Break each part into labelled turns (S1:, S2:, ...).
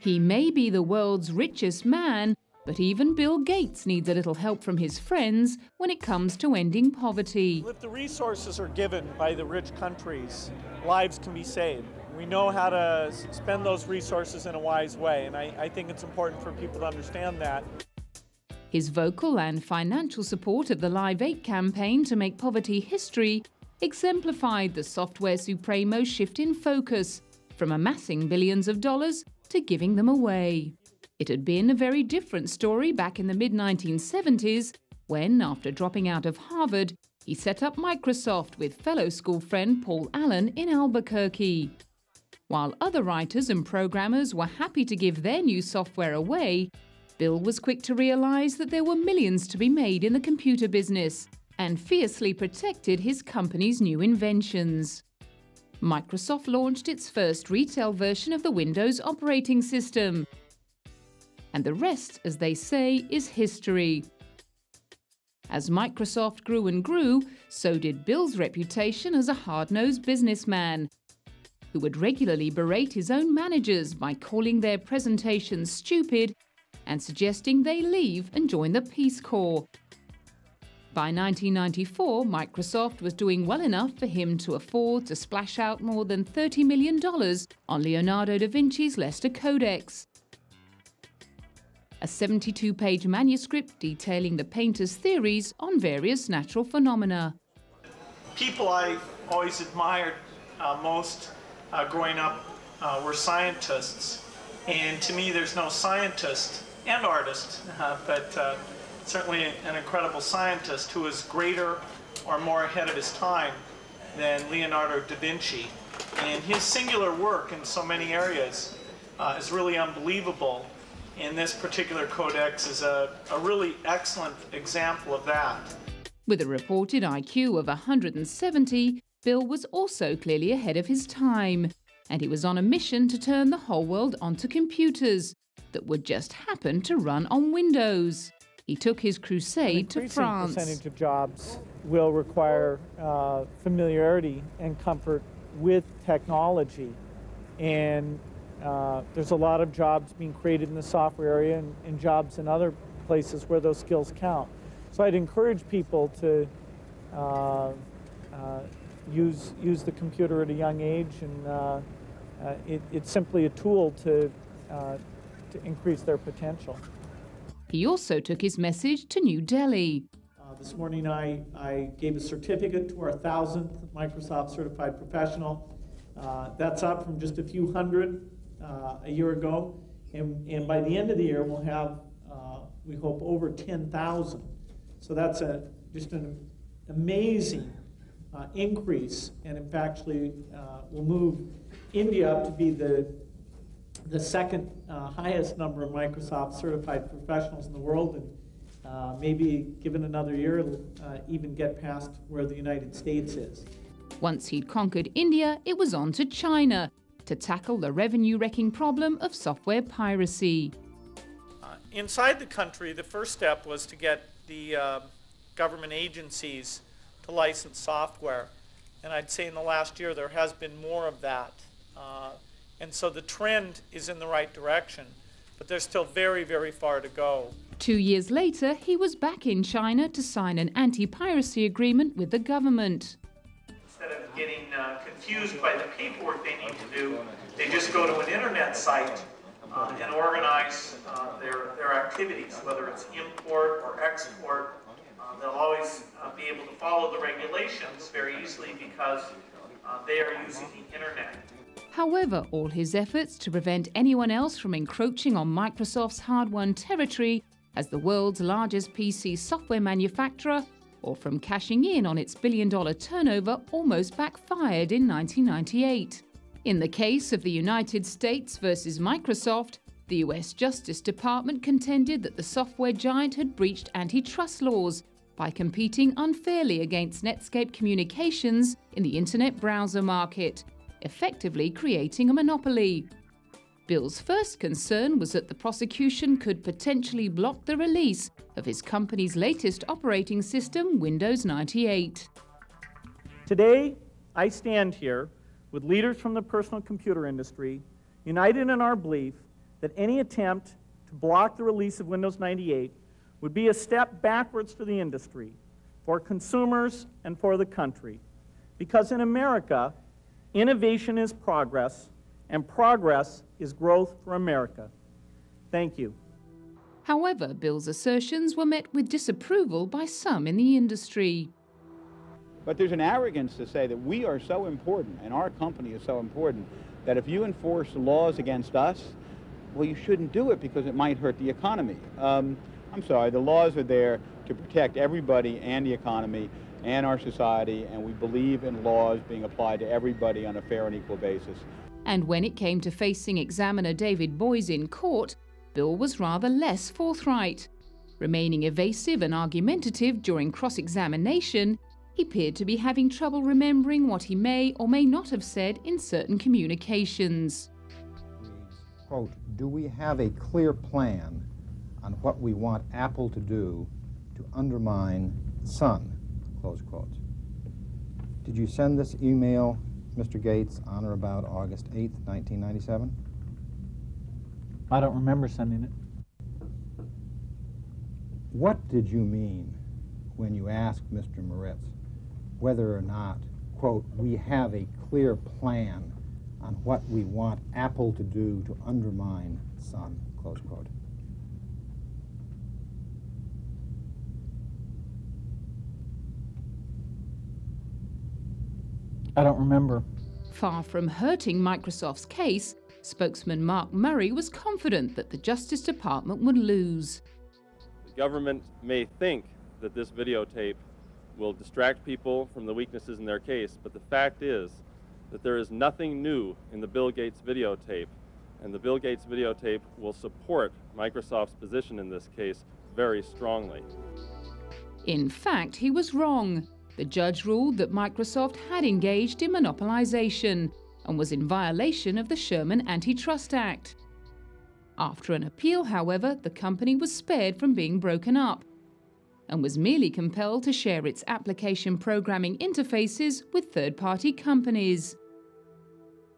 S1: He may be the world's richest man, but even Bill Gates needs a little help from his friends when it comes to ending poverty.
S2: If the resources are given by the rich countries, lives can be saved. We know how to spend those resources in a wise way, and I think it's important for people to understand that.
S1: His vocal and financial support of the Live 8 campaign to make poverty history exemplified the software supremo's shift in focus from amassing billions of dollars to giving them away. It had been a very different story back in the mid-1970s when, after dropping out of Harvard, he set up Microsoft with fellow school friend Paul Allen in Albuquerque. While other writers and programmers were happy to give their new software away, Bill was quick to realize that there were millions to be made in the computer business and fiercely protected his company's new inventions. Microsoft launched its first retail version of the Windows operating system. And the rest, as they say, is history. As Microsoft grew and grew, so did Bill's reputation as a hard-nosed businessman, who would regularly berate his own managers by calling their presentations stupid and suggesting they leave and join the Peace Corps. By 1994, Microsoft was doing well enough for him to afford to splash out more than $30 million on Leonardo da Vinci's Leicester Codex, a 72-page manuscript detailing the painter's theories on various natural phenomena.
S2: People I always admired most growing up were scientists, and to me there's no scientist and artist, but certainly an incredible scientist who is greater or more ahead of his time than Leonardo da Vinci. And his singular work in so many areas is really unbelievable. And this particular codex is a really excellent example of that.
S1: With a reported IQ of 170, Bill was also clearly ahead of his time, and he was on a mission to turn the whole world onto computers that would just happen to run on Windows. He took his crusade to France.
S3: An increasing percentage of jobs will require familiarity and comfort with technology, and there's a lot of jobs being created in the software area and jobs in other places where those skills count. So I'd encourage people to use the computer at a young age, and it's simply a tool to increase their potential.
S1: He also took his message to New Delhi.
S3: This morning I gave a certificate to our 1,000th Microsoft Certified Professional. That's up from just a few hundred a year ago, and by the end of the year we'll have, we hope, over 10,000. So that's just an amazing increase, and in fact will move India up to be the second highest number of Microsoft certified professionals in the world, and maybe given another year it'll even get past where the United States is.
S1: Once he'd conquered India, it was on to China to tackle the revenue-wrecking problem of software piracy.
S2: Inside the country, the first step was to get the government agencies to license software. And I'd say in the last year there has been more of that. And so the trend is in the right direction, but there's still very, very far to go.
S1: 2 years later, he was back in China to sign an anti-piracy agreement with the government.
S2: Instead of getting confused by the paperwork they need to do, they just go to an internet site and organize their activities, whether it's import or export. They'll always be able to follow the regulations very easily because they are using the internet.
S1: However, all his efforts to prevent anyone else from encroaching on Microsoft's hard-won territory as the world's largest PC software manufacturer, or from cashing in on its billion-dollar turnover, almost backfired in 1998. In the case of the United States versus Microsoft, the US Justice Department contended that the software giant had breached antitrust laws by competing unfairly against Netscape Communications in the internet browser market, effectively creating a monopoly. Bill's first concern was that the prosecution could potentially block the release of his company's latest operating system, Windows 98.
S3: Today, I stand here with leaders from the personal computer industry, united in our belief that any attempt to block the release of Windows 98 would be a step backwards for the industry, for consumers, and for the country. Because in America, innovation is progress, and progress is growth for America. Thank you.
S1: However, Bill's assertions were met with disapproval by some in the industry.
S4: But there's an arrogance to say that we are so important and our company is so important that if you enforce laws against us, well, you shouldn't do it because it might hurt the economy. I'm sorry, the laws are there to protect everybody and the economy and our society, and we believe in laws being applied to everybody on a fair and equal basis.
S1: And when it came to facing examiner David Boys in court, Bill was rather less forthright. Remaining evasive and argumentative during cross-examination, he appeared to be having trouble remembering what he may or may not have said in certain communications.
S5: Quote, do we have a clear plan on what we want Apple to do to undermine Sun, close quotes. Did you send this email, Mr. Gates, on or about August 8th, 1997?
S6: I don't remember sending it.
S5: What did you mean when you asked Mr. Moritz whether or not, quote, we have a clear plan on what we want Apple to do to undermine Sun, close quote?
S6: I don't remember.
S1: Far from hurting Microsoft's case, spokesman Mark Murray was confident that the Justice Department would lose.
S7: The government may think that this videotape will distract people from the weaknesses in their case, but the fact is that there is nothing new in the Bill Gates videotape, and the Bill Gates videotape will support Microsoft's position in this case very strongly.
S1: In fact, he was wrong. The judge ruled that Microsoft had engaged in monopolization and was in violation of the Sherman Antitrust Act. After an appeal, however, the company was spared from being broken up and was merely compelled to share its application programming interfaces with third-party companies.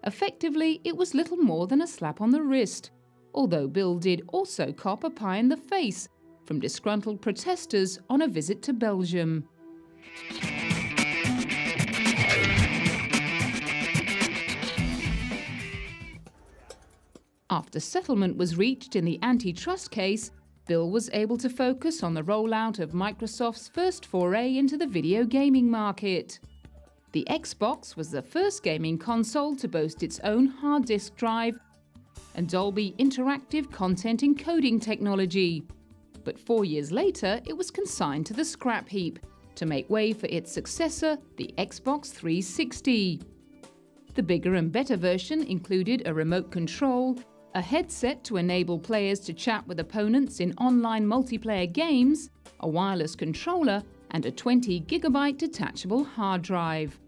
S1: Effectively, it was little more than a slap on the wrist, although Bill did also cop a pie in the face from disgruntled protesters on a visit to Belgium. After settlement was reached in the antitrust case, Bill was able to focus on the rollout of Microsoft's first foray into the video gaming market. The Xbox was the first gaming console to boast its own hard disk drive and Dolby interactive content encoding technology. But 4 years later, it was consigned to the scrap heap to make way for its successor, the Xbox 360. The bigger and better version included a remote control, a headset to enable players to chat with opponents in online multiplayer games, a wireless controller, and a 20-gigabyte detachable hard drive.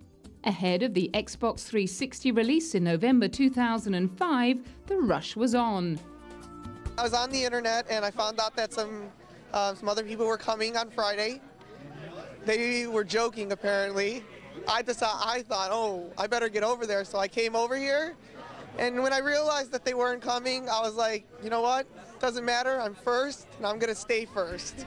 S1: Ahead of the Xbox 360 release in November 2005, the rush was on.
S8: I was on the internet and I found out that some other people were coming on Friday. They were joking apparently. I thought, oh, I better get over there, so I came over here. And when I realized that they weren't coming, I was like, you know what? Doesn't matter, I'm first, and I'm gonna stay first.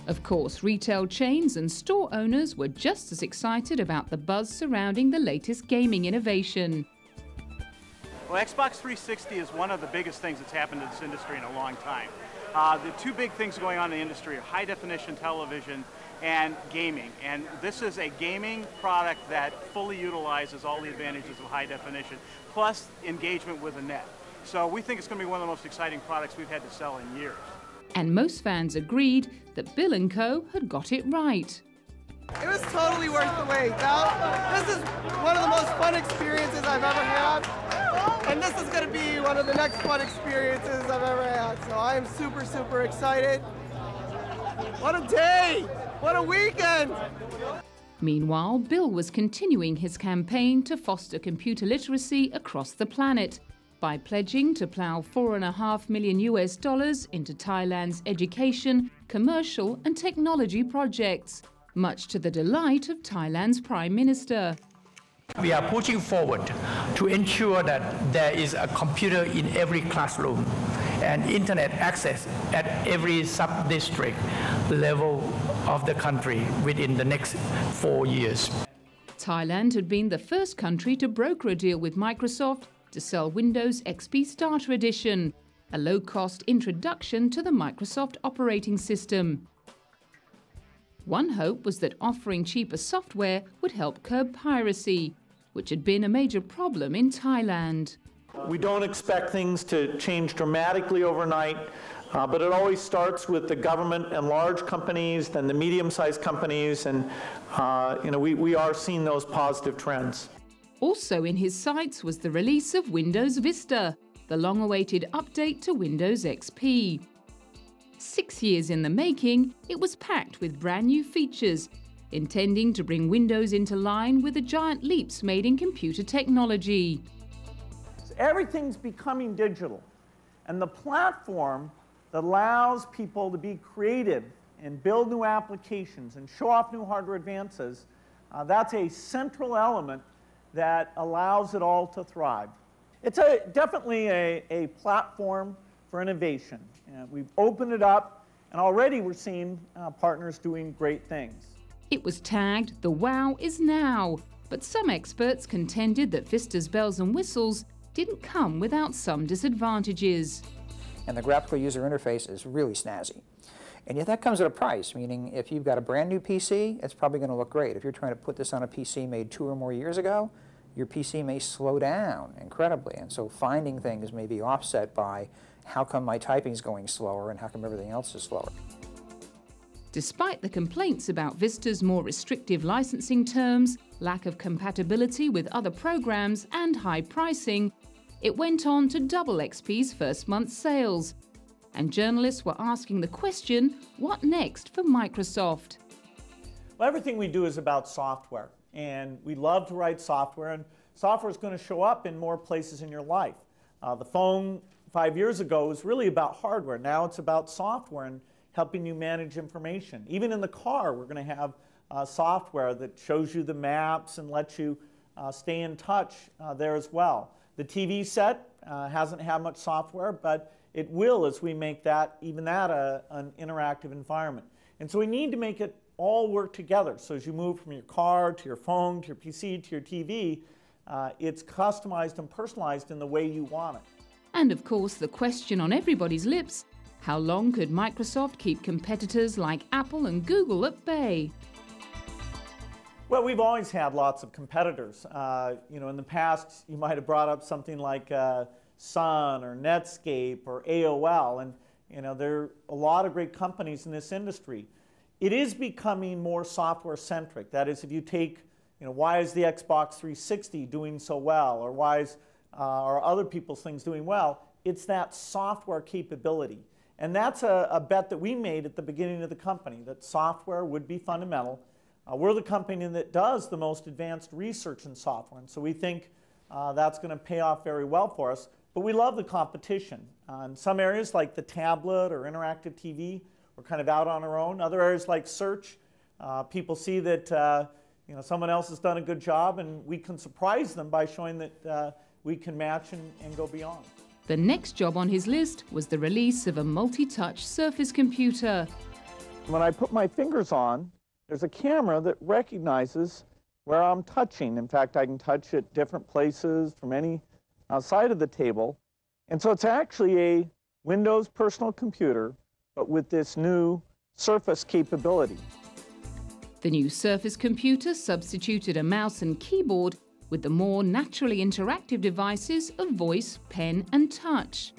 S1: Of course, retail chains and store owners were just as excited about the buzz surrounding the latest gaming innovation.
S9: Well, Xbox 360 is one of the biggest things that's happened in this industry in a long time. The two big things going on in the industry are high-definition television and gaming. And this is a gaming product that fully utilizes all the advantages of high definition, plus engagement with the net. So we think it's going to be one of the most exciting products we've had to sell in years.
S1: And most fans agreed that Bill & Co. had got it right.
S8: It was totally worth the wait. Now, this is one of the most fun experiences I've ever had. And this is going to be one of the next fun experiences I've ever had. So I am super, super excited. What a day! What a weekend!
S1: Meanwhile, Bill was continuing his campaign to foster computer literacy across the planet by pledging to plow $4.5 million into Thailand's education, commercial and technology projects, much to the delight of Thailand's Prime Minister.
S10: We are pushing forward to ensure that there is a computer in every classroom and internet access at every sub-district level of the country within the next 4 years.
S1: Thailand had been the first country to broker a deal with Microsoft to sell Windows XP Starter Edition, a low-cost introduction to the Microsoft operating system. One hope was that offering cheaper software would help curb piracy, which had been a major problem in Thailand.
S3: We don't expect things to change dramatically overnight, but it always starts with the government and large companies, then the medium-sized companies, and we are seeing those positive trends.
S1: Also in his sights was the release of Windows Vista, the long-awaited update to Windows XP. 6 years in the making, it was packed with brand new features, intending to bring Windows into line with the giant leaps made in computer technology.
S3: Everything's becoming digital, and the platform that allows people to be creative and build new applications and show off new hardware advances, that's a central element that allows it all to thrive. It's definitely a platform for innovation. We've opened it up, and already we're seeing partners doing great things.
S1: It was tagged, "The wow is now," but some experts contended that Vista's bells and whistles didn't come without some disadvantages.
S11: And the graphical user interface is really snazzy. And yet that comes at a price, meaning if you've got a brand new PC, it's probably going to look great. If you're trying to put this on a PC made 2 or more years ago, your PC may slow down incredibly. And so finding things may be offset by how come my typing's going slower and how come everything else is slower.
S1: Despite the complaints about Vista's more restrictive licensing terms, lack of compatibility with other programs, and high pricing, it went on to double XP's first month sales. And journalists were asking the question, what next for Microsoft?
S3: Well, everything we do is about software, and we love to write software, and software is going to show up in more places in your life. The phone 5 years ago was really about hardware. Now it's about software and helping you manage information. Even in the car, we're going to have software that shows you the maps and lets you stay in touch there as well. The TV set hasn't had much software, but it will as we make that, even that, an interactive environment. And so we need to make it all work together. So as you move from your car to your phone to your PC to your TV, it's customized and personalized in the way you want it.
S1: And of course, the question on everybody's lips, how long could Microsoft keep competitors like Apple and Google at bay?
S3: Well, we've always had lots of competitors. In the past, you might have brought up something like Sun or Netscape or AOL, and there are a lot of great companies in this industry. It is becoming more software-centric. That is, if you take, why is the Xbox 360 doing so well, or why are other people's things doing well? It's that software capability. And that's a bet that we made at the beginning of the company, that software would be fundamental. We're the company that does the most advanced research in software, and so we think that's going to pay off very well for us. But we love the competition. In some areas like the tablet or interactive TV, we're kind of out on our own. Other areas like search, people see that someone else has done a good job, and we can surprise them by showing that we can match and go beyond.
S1: The next job on his list was the release of a multi-touch Surface computer.
S3: When I put my fingers on, there's a camera that recognizes where I'm touching. In fact, I can touch at different places from any side of the table. And so it's actually a Windows personal computer, but with this new Surface capability.
S1: The new Surface computer substituted a mouse and keyboard with the more naturally interactive devices of voice, pen, and touch.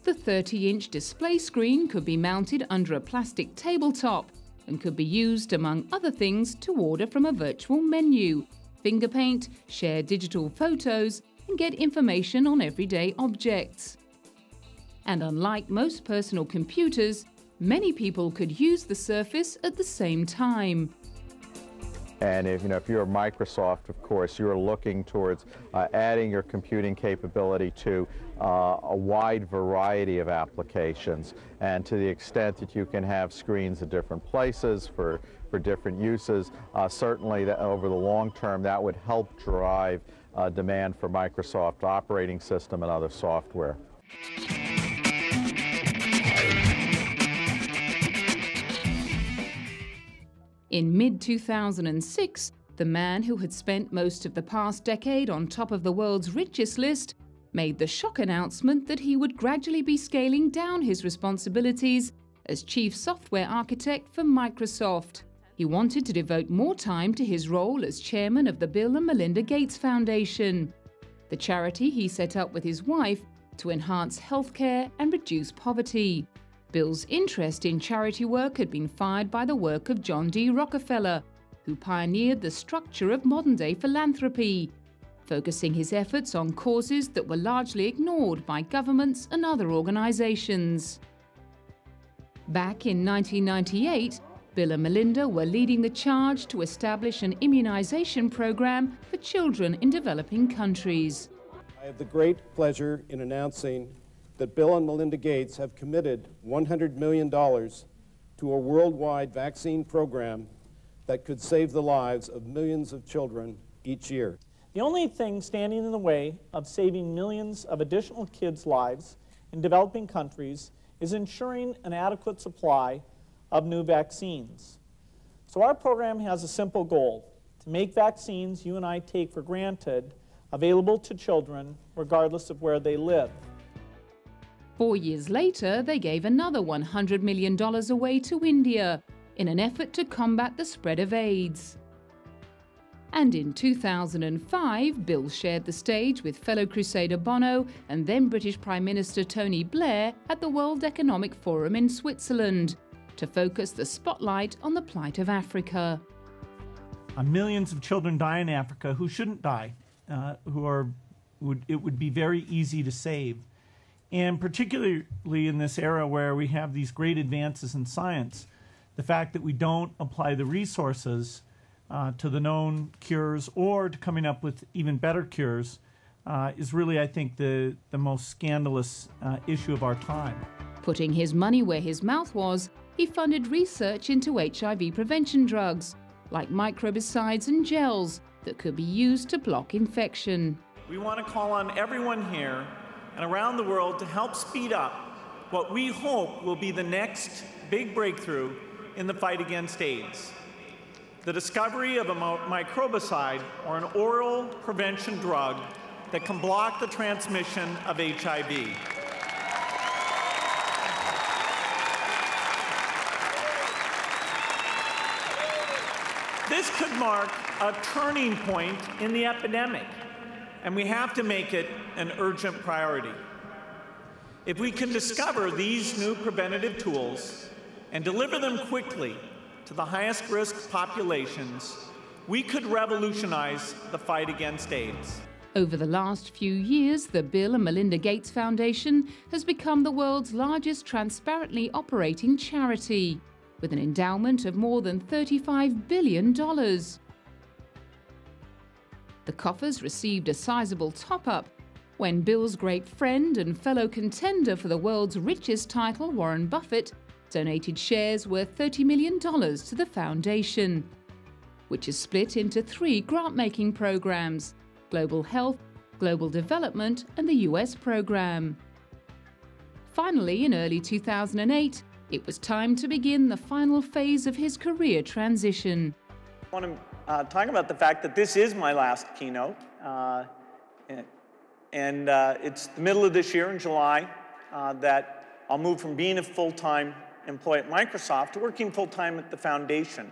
S1: The 30-inch display screen could be mounted under a plastic tabletop and could be used, among other things, to order from a virtual menu, finger paint, share digital photos, and get information on everyday objects. And unlike most personal computers, many people could use the Surface at the same time.
S12: And if you're Microsoft, of course, you're looking towards adding your computing capability to a wide variety of applications. And to the extent that you can have screens at different places for different uses, certainly that over the long term that would help drive demand for Microsoft operating system and other software.
S1: In mid-2006, the man who had spent most of the past decade on top of the world's richest list made the shock announcement that he would gradually be scaling down his responsibilities as chief software architect for Microsoft. He wanted to devote more time to his role as chairman of the Bill and Melinda Gates Foundation, the charity he set up with his wife to enhance healthcare and reduce poverty. Bill's interest in charity work had been fired by the work of John D. Rockefeller, who pioneered the structure of modern-day philanthropy, focusing his efforts on causes that were largely ignored by governments and other organizations. Back in 1998, Bill and Melinda were leading the charge to establish an immunization program for children in developing countries.
S13: I have the great pleasure in announcing that Bill and Melinda Gates have committed $100 million to a worldwide vaccine program that could save the lives of millions of children each year.
S3: The only thing standing in the way of saving millions of additional kids' lives in developing countries is ensuring an adequate supply of new vaccines. So our program has a simple goal: to make vaccines you and I take for granted available to children regardless of where they live.
S1: 4 years later, they gave another $100 million away to India in an effort to combat the spread of AIDS. And in 2005, Bill shared the stage with fellow Crusader Bono and then British Prime Minister Tony Blair at the World Economic Forum in Switzerland to focus the spotlight on the plight of Africa.
S3: Millions of children die in Africa who shouldn't die, it would be very easy to save. And particularly in this era where we have these great advances in science, the fact that we don't apply the resources to the known cures or to coming up with even better cures is really, I think, the most scandalous issue of our time.
S1: Putting his money where his mouth was, he funded research into HIV prevention drugs, like microbicides and gels that could be used to block infection.
S2: We want to call on everyone here and around the world to help speed up what we hope will be the next big breakthrough in the fight against AIDS: the discovery of a microbicide, or an oral prevention drug that can block the transmission of HIV. This could mark a turning point in the epidemic, and we have to make it an urgent priority. If we can discover these new preventative tools and deliver them quickly to the highest risk populations, we could revolutionize the fight against AIDS.
S1: Over the last few years, the Bill and Melinda Gates Foundation has become the world's largest transparently operating charity, with an endowment of more than $35 billion. The coffers received a sizable top-up when Bill's great friend and fellow contender for the world's richest title, Warren Buffett, donated shares worth $30 million to the foundation, which is split into 3 grant-making programs: Global Health, Global Development, and the US program. Finally, in early 2008, it was time to begin the final phase of his career transition.
S2: I want to talk about the fact that this is my last keynote, and it's the middle of this year in July that I'll move from being a full-time employee at Microsoft to working full-time at the foundation,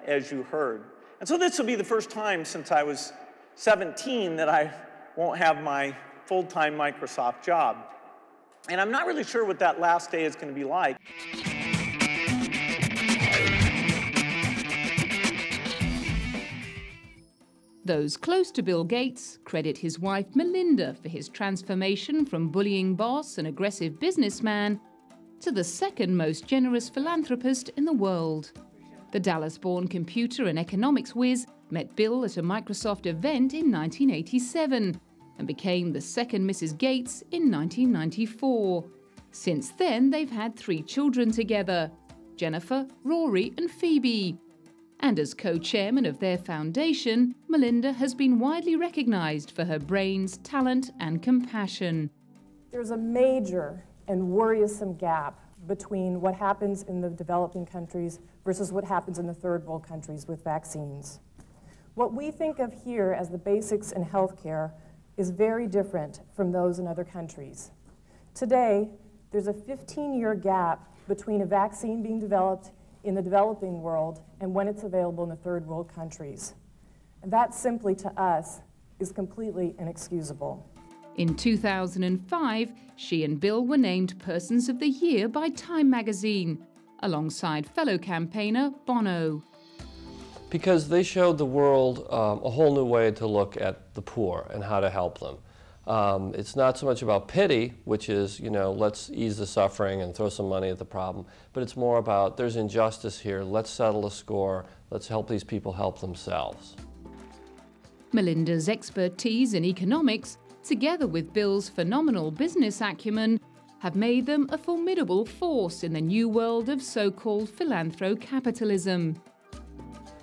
S2: as you heard. And so this will be the first time since I was 17 that I won't have my full-time Microsoft job. And I'm not really sure what that last day is going to be like.
S1: Those close to Bill Gates credit his wife Melinda for his transformation from bullying boss and aggressive businessman to the second most generous philanthropist in the world. The Dallas-born computer and economics whiz met Bill at a Microsoft event in 1987 and became the second Mrs. Gates in 1994. Since then, they've had 3 children together: Jennifer, Rory and Phoebe. And as co-chairman of their foundation, Melinda has been widely recognized for her brains, talent and compassion.
S14: There's a major and worrisome gap between what happens in the developing countries versus what happens in the third world countries with vaccines. What we think of here as the basics in healthcare is very different from those in other countries. Today, there's a 15-year gap between a vaccine being developed in the developing world and when it's available in the third world countries. And that simply, to us, is completely inexcusable.
S1: In 2005, she and Bill were named Persons of the Year by Time magazine, alongside fellow campaigner Bono.
S15: Because they showed the world a whole new way to look at the poor and how to help them. It's not so much about pity, which is, you know, let's ease the suffering and throw some money at the problem, but it's more about there's injustice here, let's settle a score, let's help these people help themselves.
S1: Melinda's expertise in economics, together with Bill's phenomenal business acumen, have made them a formidable force in the new world of so-called philanthrocapitalism.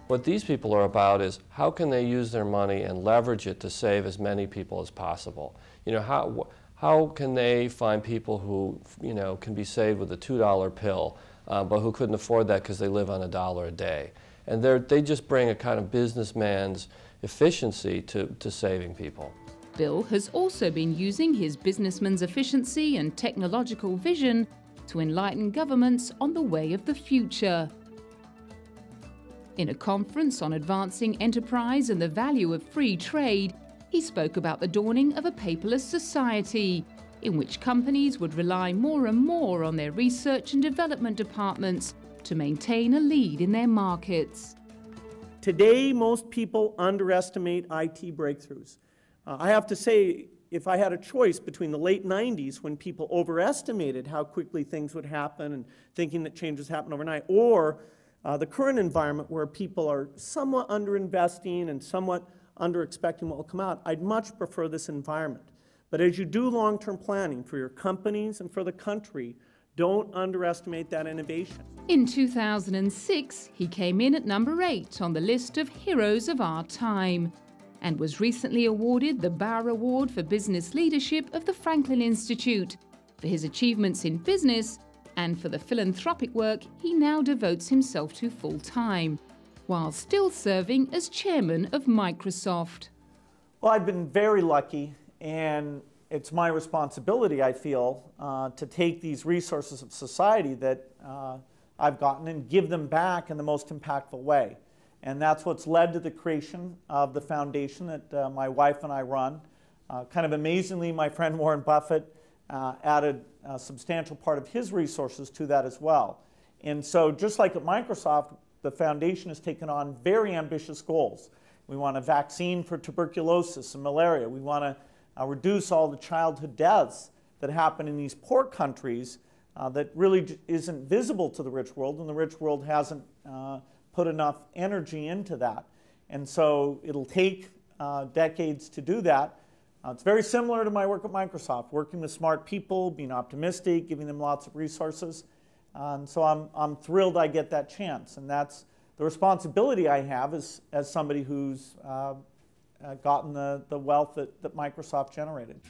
S15: What these people are about is how can they use their money and leverage it to save as many people as possible. You know, how can they find people who, you know, can be saved with a $2 pill, but who couldn't afford that because they live on $1 a day. And they just bring a kind of businessman's efficiency to saving people.
S1: Bill has also been using his businessman's efficiency and technological vision to enlighten governments on the way of the future. In a conference on advancing enterprise and the value of free trade, he spoke about the dawning of a paperless society, in which companies would rely more and more on their research and development departments to maintain a lead in their markets.
S3: Today, most people underestimate IT breakthroughs. I have to say, if I had a choice between the late 90s, when people overestimated how quickly things would happen and thinking that changes happen overnight, or the current environment where people are somewhat underinvesting and somewhat under-expecting what will come out, I'd much prefer this environment. But as you do long-term planning for your companies and for the country, don't underestimate that innovation.
S1: In 2006, he came in at number 8 on the list of heroes of our time, and was recently awarded the Bauer Award for Business Leadership of the Franklin Institute for his achievements in business and for the philanthropic work he now devotes himself to full-time, while still serving as chairman of Microsoft.
S3: Well, I've been very lucky, and it's my responsibility, I feel, to take these resources of society that I've gotten and give them back in the most impactful way. And that's what's led to the creation of the foundation that my wife and I run. Kind of amazingly, my friend Warren Buffett added a substantial part of his resources to that as well. And so just like at Microsoft, the foundation has taken on very ambitious goals. We want a vaccine for tuberculosis and malaria. We want to reduce all the childhood deaths that happen in these poor countries that really isn't visible to the rich world, and the rich world hasn't put enough energy into that. And so it'll take decades to do that. It's very similar to my work at Microsoft, working with smart people, being optimistic, giving them lots of resources. And so I'm thrilled I get that chance. And that's the responsibility I have as somebody who's gotten the wealth that Microsoft generated.